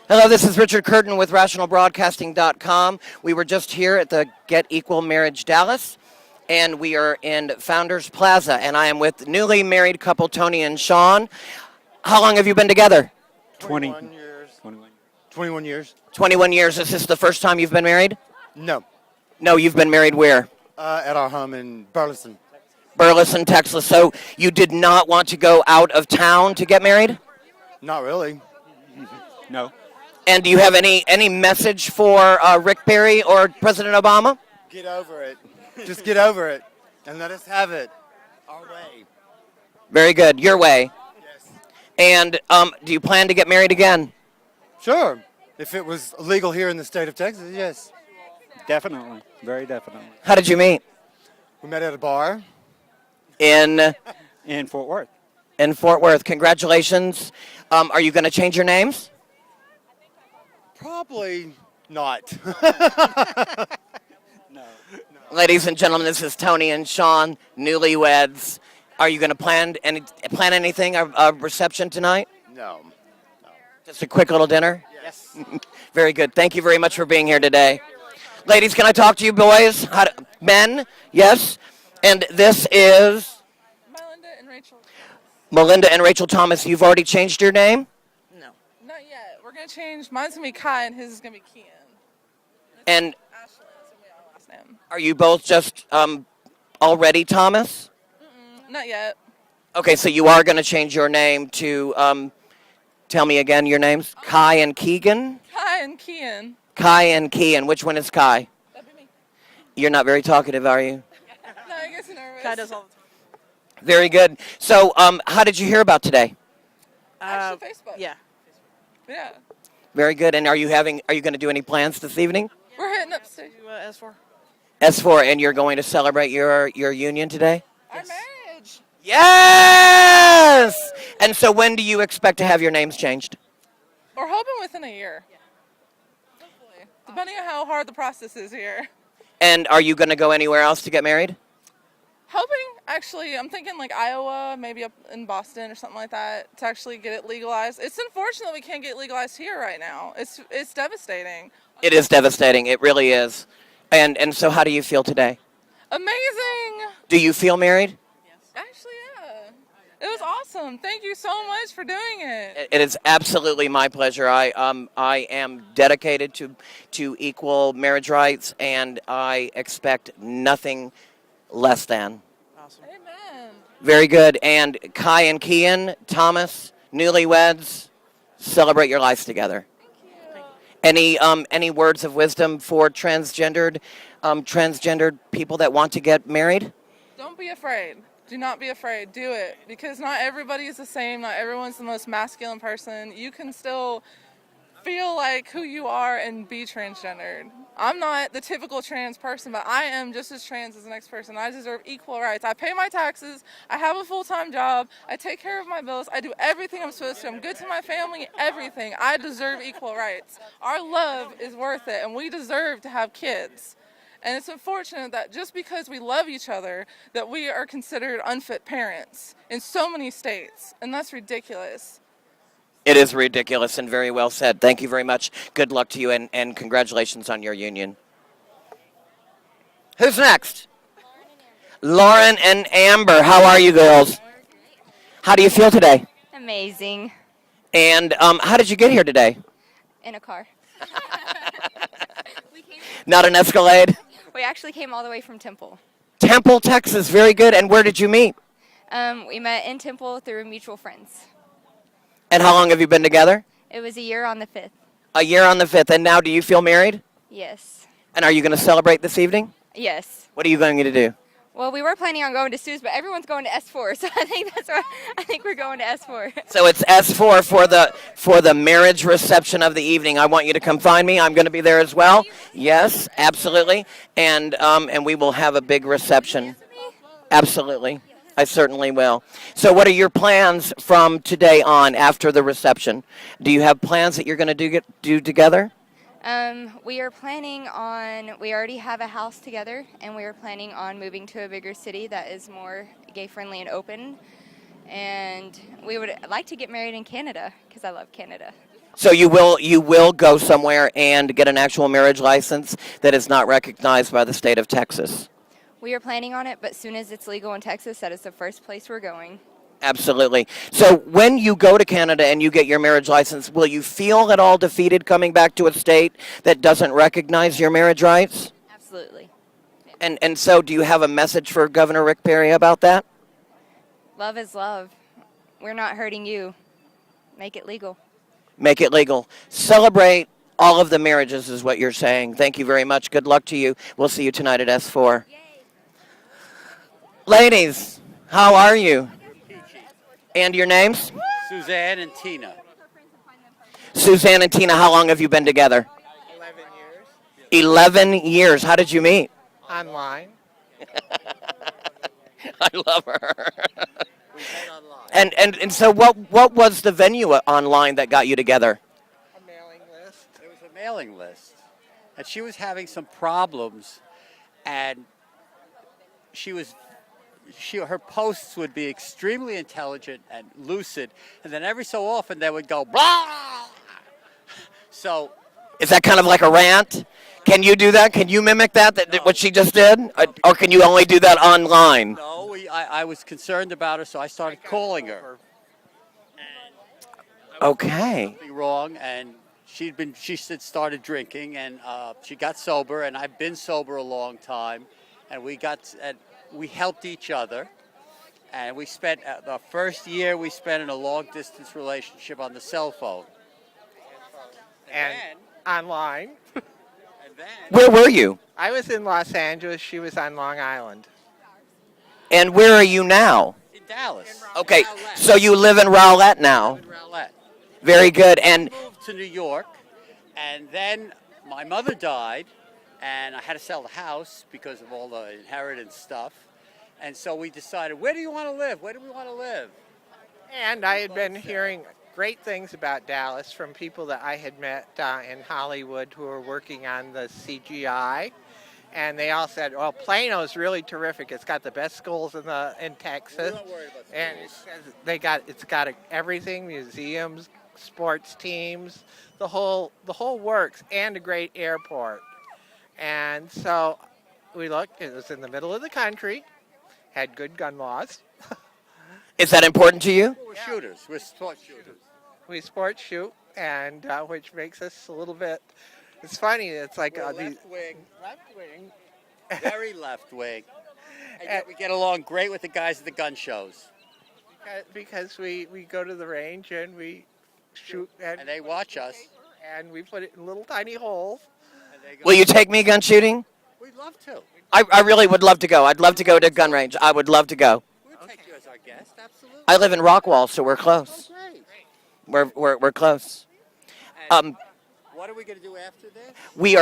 Hello, this is Richard Curtin with RationalBroadcasting.com. We were just here at the GetEQUAL Marriage Dallas, and we are in Founders Plaza, and I am with newly married couple Tony and Sean. How long have you been together? 21 years. 21 years. 21 years. Is this the first time you've been married? No. No, you've been married where? At our home in Burleson. Burleson, Texas. So you did not want to go out of town to get married? Not really. No. And do you have any message for Rick Perry or President Obama? Get over it. Just get over it and let us have it our way. Very good. Your way. Yes. And do you plan to get married again? Sure. If it was legal here in the state of Texas, yes. Definitely. Very definitely. How did you meet? We met at a bar. In Fort Worth. In Fort Worth. Congratulations. Are you going to change your names? Probably not. No. Ladies and gentlemen, this is Tony and Sean, newlyweds. Are you going to plan anything, a reception tonight? No. Just a quick little dinner? Yes. Very good. Thank you very much for being here today. Ladies, can I talk to you boys? Men? Yes? And this is? Melinda and Rachel. Melinda and Rachel Thomas. You've already changed your name? No. Not yet. We're going to change. Mine's going to be Kai and his is going to be Kian. And Ashlyn is going to be our last name. are you both just already Thomas? Not yet. Okay, so you are going to change your name to, tell me again your names. Kai and Keegan? Kai and Kian. Kai and Kian. Which one is Kai? That'd be me. You're not very talkative, are you? No, I guess nervous. Kai does all the time. Very good. So, how did you hear about today? Actually, Facebook. Yeah. Yeah. Very good. And are you going to do any plans this evening? We're heading upstairs. S4. S4, and you're going to celebrate your union today? Our marriage. Yes! And so when do you expect to have your names changed? We're hoping within a year. Hopefully. Depending on how hard the process is here. And are you going to go anywhere else to get married? Hoping, actually, I'm thinking like Iowa, maybe up in Boston or something like that, to actually get it legalized. It's unfortunate we can't get legalized here right now. It's devastating. It is devastating. It really is. And so how do you feel today? Amazing. Do you feel married? Actually, yeah. It was awesome. Thank you so much for doing it. It is absolutely my pleasure. I am dedicated to equal marriage rights, and I expect nothing less than. Awesome. Amen. Very good. And Kai and Kian, Thomas, newlyweds, celebrate your lives together. Thank you. Any words of wisdom for transgendered people that want to get married? Don't be afraid. Do not be afraid. Do it. Because not everybody is the same. Not everyone's the most masculine person. You can still feel like who you are and be transgendered. I'm not the typical trans person, but I am just as trans as the next person. I deserve equal rights. I pay my taxes. I have a full-time job. I take care of my bills. I do everything I'm supposed to. I'm good to my family, everything. I deserve equal rights. Our love is worth it, and we deserve to have kids. And it's unfortunate that just because we love each other, that we are considered unfit parents in so many states, and that's ridiculous. It is ridiculous and very well said. Thank you very much. Good luck to you, and congratulations on your union. Who's next? Lauren and Amber. How are you girls? How do you feel today? Amazing. And how did you get here today? In a car. Not an Escalade? We actually came all the way from Temple. Temple, Texas. Very good. And where did you meet? We met in Temple through mutual friends. And how long have you been together? It was a year on the 5th. A year on the 5th. And now do you feel married? Yes. And are you going to celebrate this evening? Yes. What are you going to do? Well, we were planning on going to Suze, but everyone's going to S4, so I think we're going to S4. So it's S4 for the marriage reception of the evening. I want you to come find me. I'm going to be there as well. Yes, absolutely. And we will have a big reception. Absolutely. I certainly will. So what are your plans from today on after the reception? Do you have plans that you're going to do together? We are planning on, we already have a house together, and we are planning on moving to a bigger city that is more gay-friendly and open. And we would like to get married in Canada, because I love Canada. So you will go somewhere and get an actual marriage license that is not recognized by the state of Texas. We are planning on it, but as soon as it's legal in Texas, that is the first place we're going. Absolutely. So when you go to Canada and you get your marriage license, will you feel at all defeated coming back to a state that doesn't recognize your marriage rights? Absolutely. And so do you have a message for Governor Rick Perry about that? Love is love. We're not hurting you. Make it legal. Make it legal. Celebrate all of the marriages is what you're saying. Thank you very much. Good luck to you. We'll see you tonight at S4. Yay. Ladies, how are you? And your names? Susanne and Tina. Susanne and Tina, how long have you been together? 11 years. 11 years. How did you meet? Online. I love her. We met online. And so what was the venue online that got you together? A mailing list. It was a mailing list. And she was having some problems, and her posts would be extremely intelligent and lucid, and then every so often they would go blah. So Is that kind of like a rant? Can you do that? Can you mimic that what she just did? Or can you only do that online? no, I was concerned about her, so I started calling her. Okay. Something wrong, and she had started drinking, and she got sober, and I've been sober a long time, and we helped each other, and we spent the first year we spent in a long distance relationship on the cell phone. And online. And then Where were you? I was in Los Angeles. She was on Long Island. And where are you now? in Dallas. Okay, Rowlett. so you live in Rowlett now. In Rowlett. Very good. And Moved to New York, and then my mother died, and I had to sell the house because of all the inheritance stuff. And so we decided, where do you want to live? Where do we want to live? And I had been hearing great things about Dallas from people that I had met in Hollywood who were working on the CGI. And they all said, well, Plano's really terrific. It's got the best schools in Texas. We're not worried about And schools. it's got everything, museums, sports teams, the whole works, and a great airport. And so we looked, it was in the middle of the country, had good gun laws. is that important to you? We're shooters. We're sport shooters. We sport shoot, and which makes us a little bit, it's funny, it's like We're these left wing, left wing. very left wing. And yet we get along great with the guys at the gun shows. Because we go to the range and we shoot And they watch us. and we put it in little tiny holes. And they go, Will you take me gun shooting? we'd love to. I really would love to go. I'd love to go to gun range. I would love to go. We'd take you as our guest, absolutely. I live in Rockwall, so we're close. Great. We're close. And what are we going to do after this? We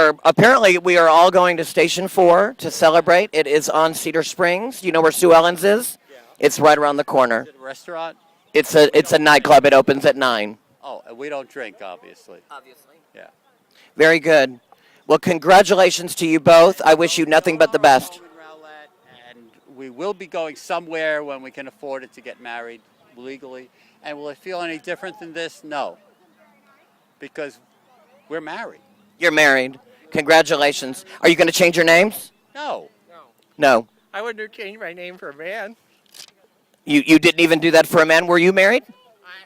are all going to Station 4 to celebrate. It is on Cedar Springs. You know where Sue Ellen's is? Yeah. It's right around the corner. Is it a restaurant? It's a nightclub. It opens at 9. Oh, and we don't drink, obviously. Obviously. Yeah. Very good. Well, congratulations to you both. I wish you nothing but the best. In Rowlett, and we will be going somewhere when we can afford it to get married legally. And will it feel any different than this? No. Because we're married. You're married. Congratulations. Are you going to change your names? No. No. I wouldn't have changed my name for a man. You didn't even do that for a man. Were you married?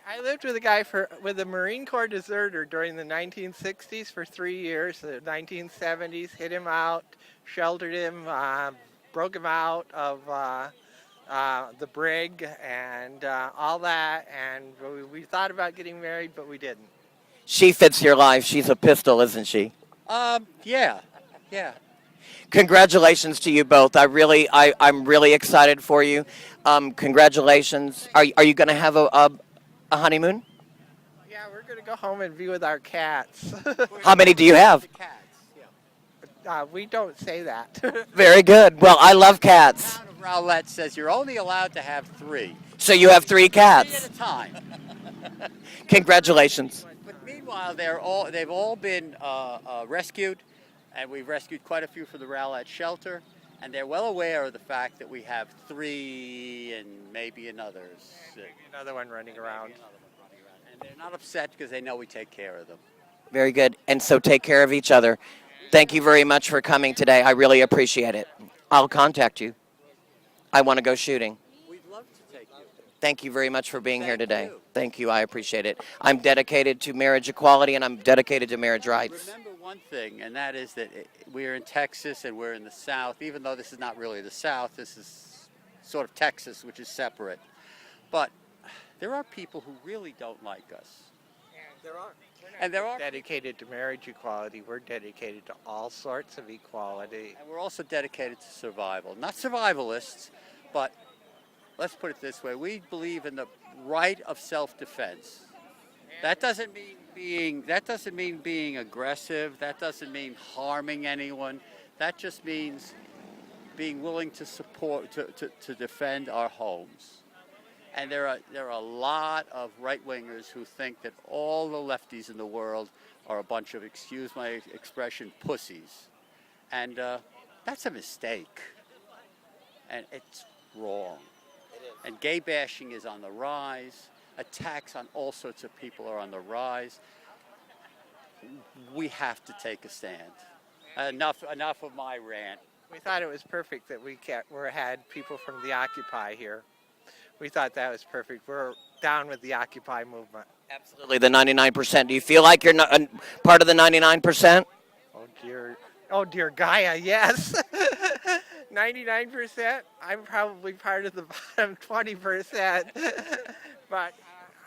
I lived with a guy with a Marine Corps deserter during the 1960s for 3 years. The 1970s, hit him out, sheltered him, broke him out of the brig and all that. And we thought about getting married, but we didn't. She fits your life. She's a pistol, isn't she? Yeah. Yeah. Congratulations to you both. I'm really excited for you. Congratulations. Are you going to have a honeymoon? Yeah, we're going to go home and be with our cats. How many do you have? The cats. Yeah. We don't say that. Very good. Well, I love cats. The town of Rowlett says you're only allowed to have 3. So you have 3 3 cats. at a time. Congratulations. But meanwhile, they've all been rescued, and we've rescued quite a few from the Rowlett shelter, and they're well aware of the fact that we have 3 and maybe another. Another one running around. And they're not upset because they know we take care of them. Very good. And so take care of each other. Thank you very much for coming today. I really appreciate it. I'll contact you. I want to go shooting. We'd love to take you. Thank you very much for being here Thank today. you. Thank you. I appreciate it. I'm dedicated to marriage equality, and I'm dedicated to marriage rights. Remember one thing, and that is that we're in Texas and we're in the South. Even though this is not really the South, this is sort of Texas, which is separate. But there are people who really don't like us. And there are. Dedicated to marriage equality. We're dedicated to all sorts of equality. And we're also dedicated to survival. Not survivalists, but let's put it this way. We believe in the right of self-defense. That doesn't mean being aggressive. That doesn't mean harming anyone. That just means being willing to support, to defend our homes. And there are a lot of right-wingers who think that all the lefties in the world are a bunch of, excuse my expression, pussies. And that's a mistake. And it's wrong. And gay bashing is on the rise. Attacks on all sorts of people are on the rise. We have to take a stand. Enough of my rant. We thought it was perfect that we had people from the Occupy here. We thought that was perfect. We're down with the Occupy movement. Absolutely, the 99%. Do you feel like you're not part of the 99%? Oh dear Gaia, yes. 99%. I'm probably part of the bottom 20%. But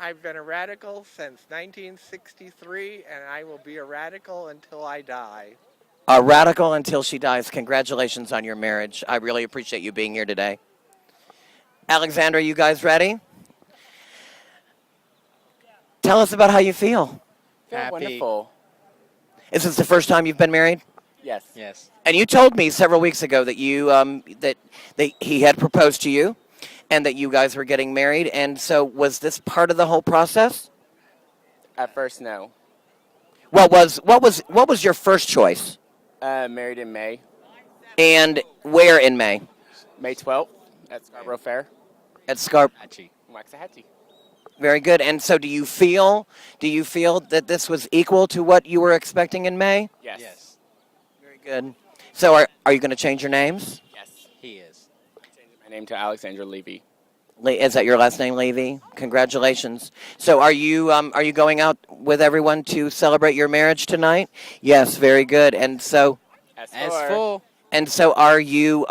I've been a radical since 1963, and I will be a radical until I die. A radical until she dies. Congratulations on your marriage. I really appreciate you being here today. Alexandra, you guys ready? Tell us about how you feel. Happy. Wonderful. Is this the first time you've been married? Yes. Yes. And you told me several weeks ago that you that he had proposed to you, and that you guys were getting married. And so, was this part of the whole process? At first, no. What was your first choice? Married in May. And where in May? May 12th at Scarborough Fair. At Waxahachie. Very good. And so, do you feel that this was equal to what you were expecting in May? Yes. Very good. So, are you going to change your names? Yes. He is. Changing my name to Alexandra Levy. Is that your last name, Levy? Congratulations. So, are you going out with everyone to celebrate your marriage tonight? Yes. Very good. And so, As for and so, are you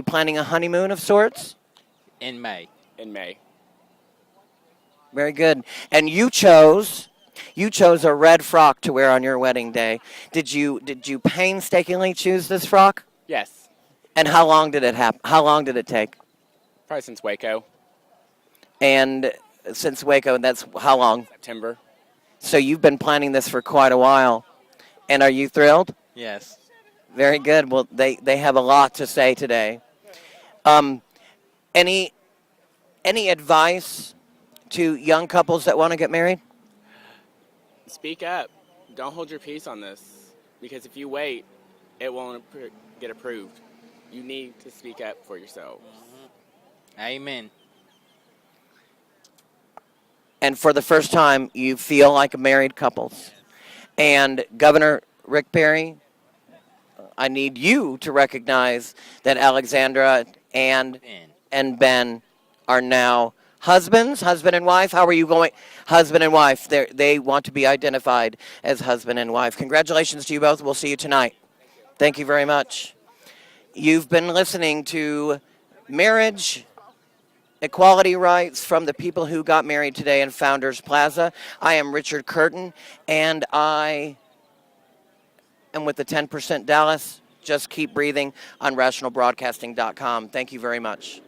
planning a honeymoon of sorts? in May. In May. Very good. And you chose a red frock to wear on your wedding day. Did you painstakingly choose this frock? Yes. And how long did it How long did it take? Probably since Waco. And since Waco, that's how long? September. So you've been planning this for quite a while. And are you thrilled? Yes. Very good. Well, they have a lot to say today. Any advice to young couples that want to get married? Speak up. Don't hold your peace on this. Because if you wait, it won't get approved. You need to speak up for yourselves. Amen. And for the first time, you feel like married couples. And Governor Rick Perry, I need you to recognize that Alexandra and Ben are now husband and wife. How are you going? Husband and wife. They want to be identified as husband and wife. Congratulations to you both. We'll see you tonight. Thank you very much. You've been listening to Marriage Equality Rights from the people who got married today in Founders Plaza. I am Richard Curtin, and I am with the 10% Dallas. Just keep breathing on rationalbroadcasting.com. Thank you very much.